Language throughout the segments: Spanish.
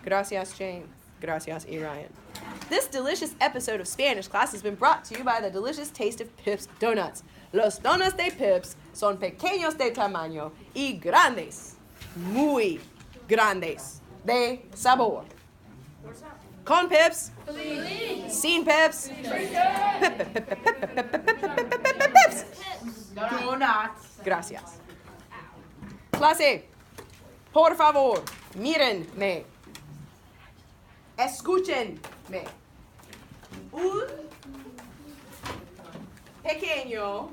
Gracias, Jane. Gracias, E. Ryan. This delicious episode of Spanish Class has been brought to you by the delicious taste of Pips Donuts. Los donuts de Pips son pequeños de tamaño y grandes, muy grandes de sabor. Con Pips, sin Pips, Pips. Donuts. Gracias. Clase, por favor, mírenme. Escúchenme. Un pequeño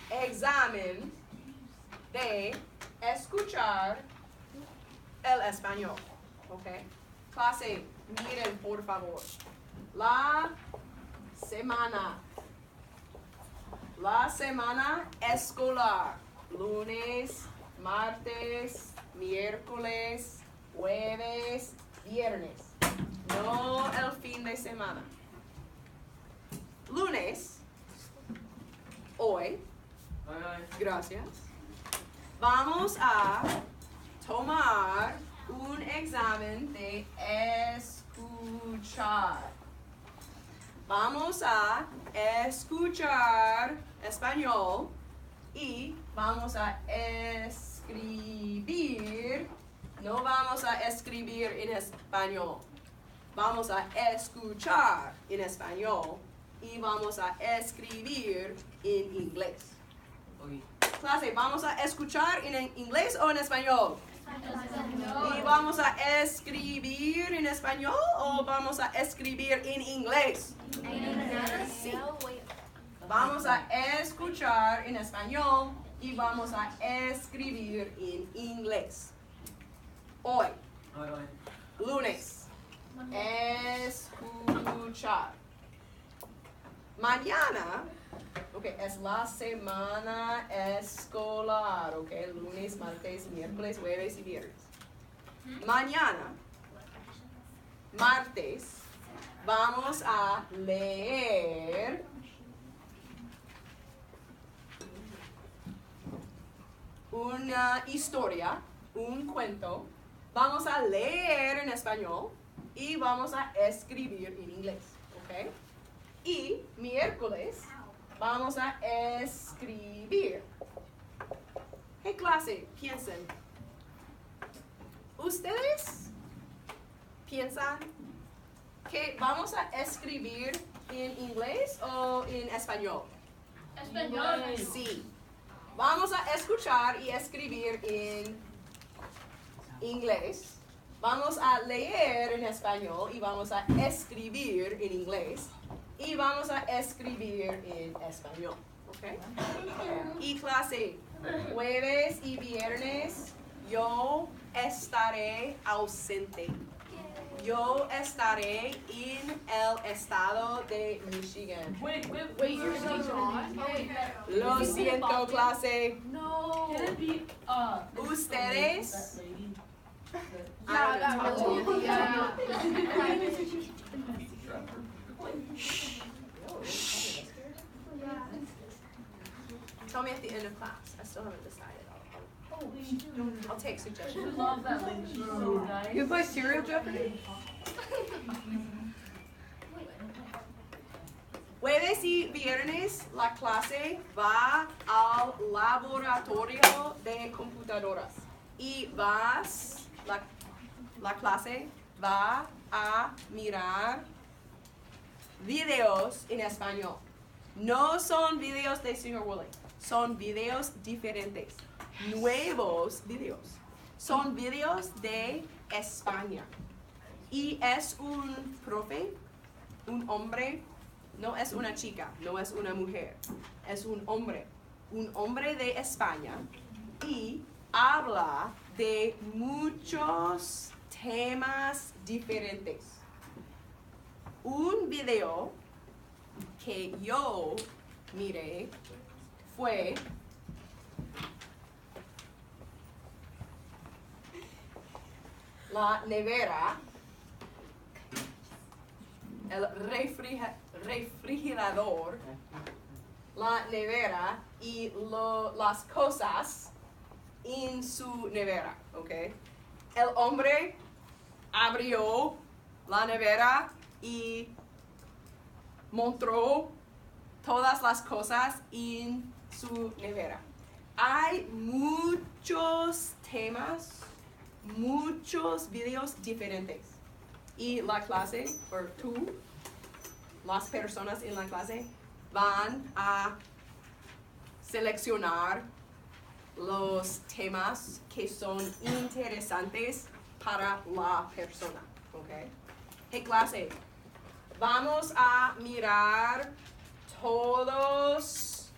examen de escuchar el español. ¿Ok? Clase, miren por favor. La semana escolar. Lunes, martes, miércoles, jueves, viernes. No el fin de semana. Lunes. Hoy. Gracias. Vamos a tomar un examen de escuchar. Vamos a escuchar español y vamos a escribir. No vamos a escribir en español. Vamos a escuchar en español y vamos a escribir en inglés. Clase, ¿vamos a escuchar en inglés o en español? ¿Y vamos a escribir en español o vamos a escribir en inglés? Sí. Vamos a escuchar en español y vamos a escribir en inglés. Hoy, lunes, escuchar. Mañana, es la semana escolar, lunes, martes, miércoles, jueves y viernes. Mañana, martes, vamos a leer una historia, un cuento. Vamos a leer en español y vamos a escribir en inglés, ¿ok? Y miércoles vamos a escribir. Hey, clase, piensen. ¿Ustedes piensan que vamos a escribir en inglés o en español? Español. Sí. Vamos a escuchar y escribir en inglés. Vamos a leer en español y vamos a escribir en inglés. Y vamos a escribir en español. ¿Ok? Y clase, jueves y viernes, yo estaré ausente. Yo estaré en el estado de Michigan. Wait, you're still on? Lo siento, clase. No. Can it be, Ustedes. Tell me at the end of class. I still haven't decided. I'll take suggestions. I love that lady. She's so nice. You play Serial Jeopardy? Jueves y viernes la clase va al laboratorio de computadoras y la clase va a mirar videos en español. No son videos de Señor Woolley, son videos diferentes, nuevos videos. Son videos de España. Y es un profe, un hombre. No es una chica, no es una mujer, es un hombre de España y habla de muchos temas diferentes. Un video que yo miré fue la nevera, el refrigerador, la nevera y las cosas en su nevera, ¿ok? El hombre abrió la nevera y mostró todas las cosas en su nevera. Hay muchos temas, muchos videos diferentes. Y la clase, o tú, las personas en la clase, van a seleccionar los temas que son interesantes para la persona. ¿Ok? Hey, clase, vamos a mirar todos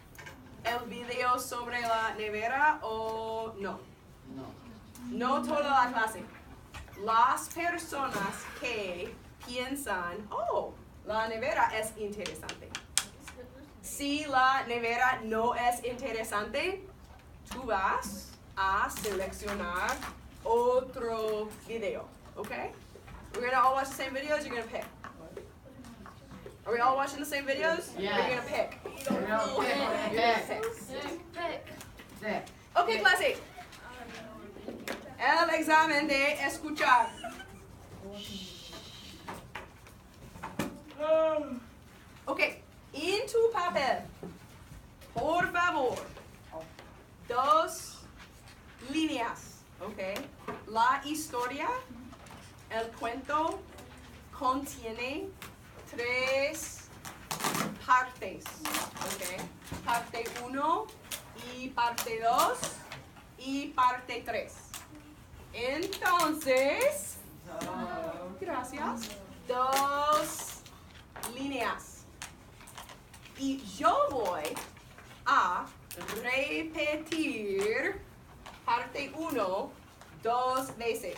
el video sobre la nevera o no. No toda la clase. Las personas que piensan, oh, la nevera es interesante. Si la nevera no es interesante, tú vas a seleccionar otro video, okay? We're gonna all watch the same videos, you're gonna pick. Are we all watching the same videos? Yes. Or are you gonna pick? We're gonna pick. Pick. Okay, clase. El examen de escuchar. Okay, en tu papel, por favor, 2 líneas, okay? La historia, el cuento, contiene 3 partes, okay? Parte 1 y parte 2 y parte 3. Entonces, gracias, 2 líneas. Y yo voy a repetir parte 1 2 veces.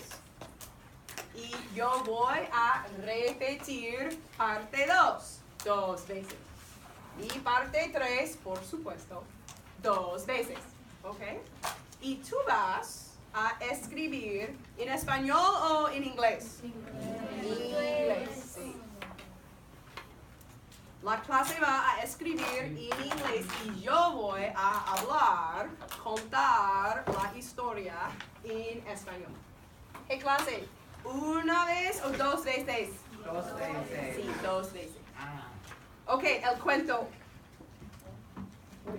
Y yo voy a repetir parte 2 2 veces. Y parte 3, por supuesto, 2 veces. ¿Ok? Y tú vas a escribir en español o en inglés. Inglés. Sí. La clase va a escribir en inglés y yo voy a hablar, contar la historia en español. Hey, clase, ¿una vez o 2 veces? 2 veces. Sí, 2 veces. Ah. Ok, el cuento.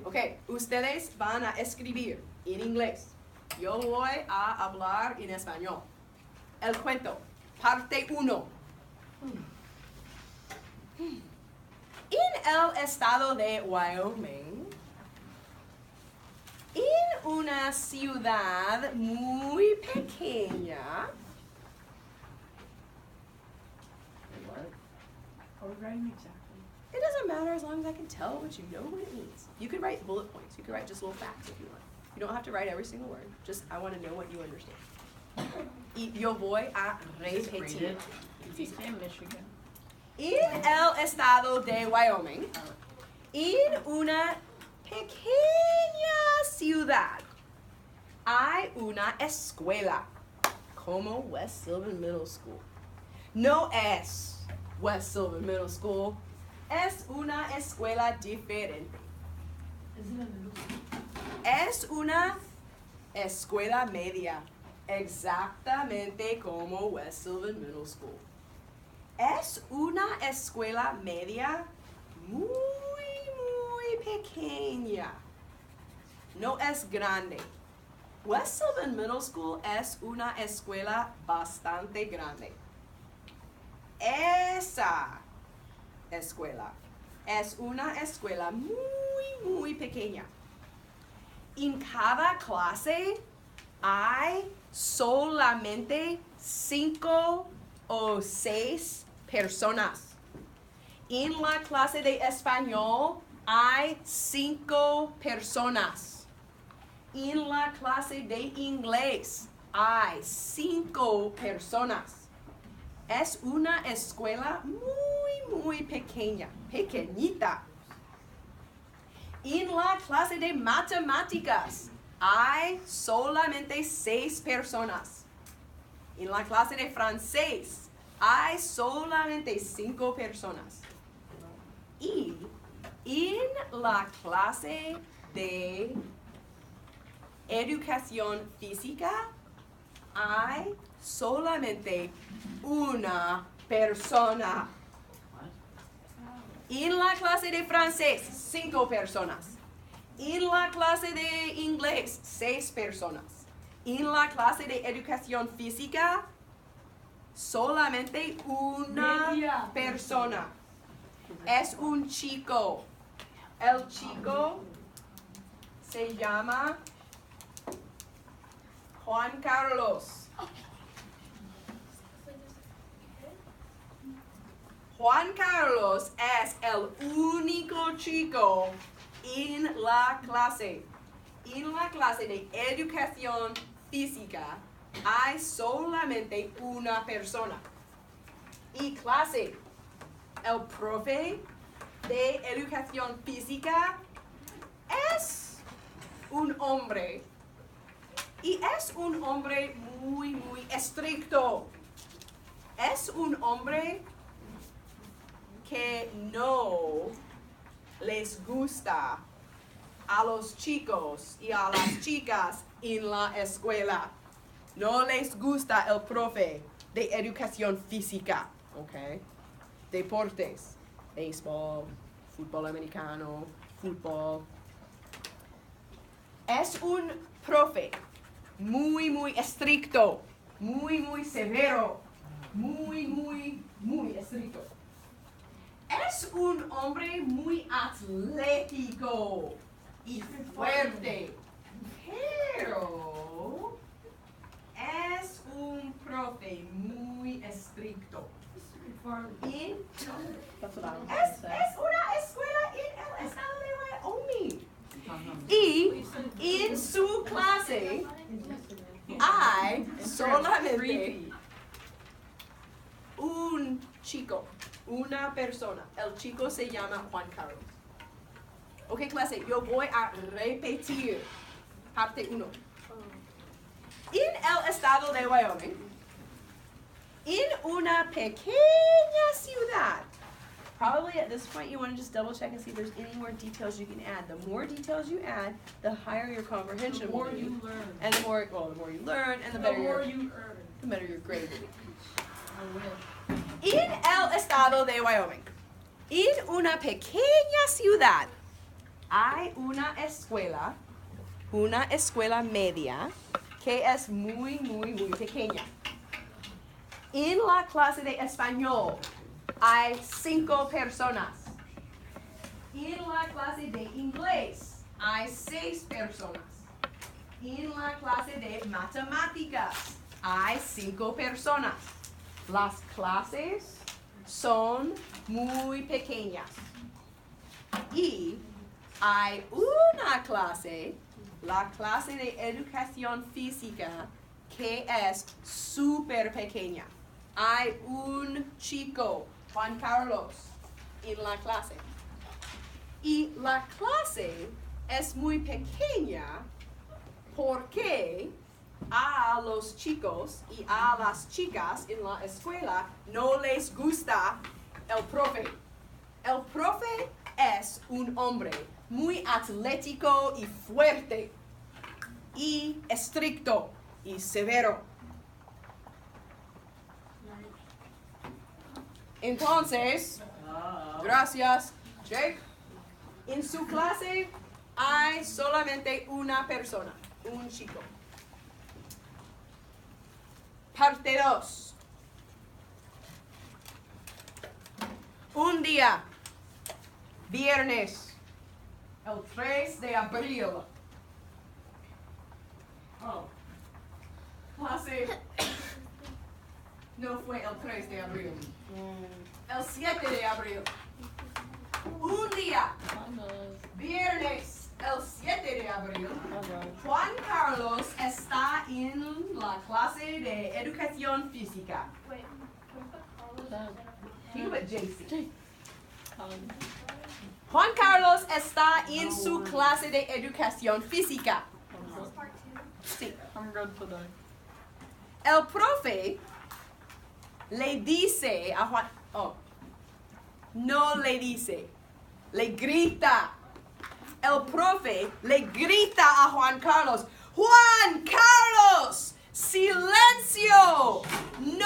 Ok, ustedes van a escribir en inglés. Yo voy a hablar en español. El cuento, parte 1. En el estado de Wyoming, en una ciudad muy pequeña, it doesn't matter as long as I can tell what you know what it means. You could write bullet points. You could write just little facts if you want. You don't have to write every single word. Just, I want to know what you understand. Y yo voy a repetir. Michigan. En el estado de Wyoming, en una pequeña ciudad, hay una escuela como West Sylvan Middle School. No es West Sylvan Middle School, es una escuela diferente. Es una escuela media, exactamente como West Sylvan Middle School. Es una escuela media muy pequeña. No es grande. West Sylvan Middle School es una escuela bastante grande. Esa escuela es una escuela muy pequeña. En cada clase hay solamente 5 o 6 personas. En la clase de español hay 5 personas. En la clase de inglés hay 5 personas. Es una escuela muy pequeña, pequeñita. En la clase de matemáticas hay solamente 6 personas. En la clase de francés hay solamente 5 personas. Y en la clase de educación física Hay solamente una persona. En la clase de francés, 5 personas. En la clase de inglés, 6 personas. En la clase de educación física, solamente una persona. Es un chico. El chico se llama Juan Carlos. Juan Carlos es el único chico en la clase. En la clase de educación física hay solamente una persona. Y clase, el profe de educación física es un hombre. Y es un hombre muy estricto. Es un hombre que no les gusta a los chicos y a las chicas en la escuela. No les gusta el profe de educación física, ¿ok? Deportes, béisbol, fútbol americano, fútbol. Es un profe muy estricto, muy severo, muy estricto. Es un hombre muy atlético y fuerte, pero es un profe muy estricto. Es una escuela en el estado de Wyoming. Y en su clase hay solamente un chico, una persona. El chico se llama Juan Carlos. Ok, clase, yo voy a repetir parte 1. En el estado de Wyoming, en una pequeña ciudad, probably at this point you want to just double check and see if there's any more details you can add. The more details you add, the higher your comprehension will be. learn. And the more you learn, and the better you your earn. grade will be. I wish. En el estado de Wyoming, en una pequeña ciudad, hay una escuela media, que es muy pequeña. En la clase de español hay 5 personas. En la clase de inglés hay 6 personas. En la clase de matemáticas hay 5 personas. Las clases son muy pequeñas. Y hay una clase, la clase de educación física, que es súper pequeña. Hay un chico, Juan Carlos, en la clase. Y la clase es muy pequeña porque a los chicos y a las chicas en la escuela no les gusta el profe. El profe es un hombre muy atlético y fuerte y estricto y severo. Entonces, gracias, Jake. En su clase hay solamente una persona, un chico. Parte 2. Un día, viernes, el 3 de abril. Clase no fue el 3 de abril. El 7 de abril. Un día, viernes, el 7 de abril, Juan Carlos está en la clase de educación física. He put JC. Juan Carlos está en su clase de educación física. Sí. El profe le dice a Juan, no le dice, le grita. El profe le grita a Juan Carlos, Juan Carlos, Silencio. No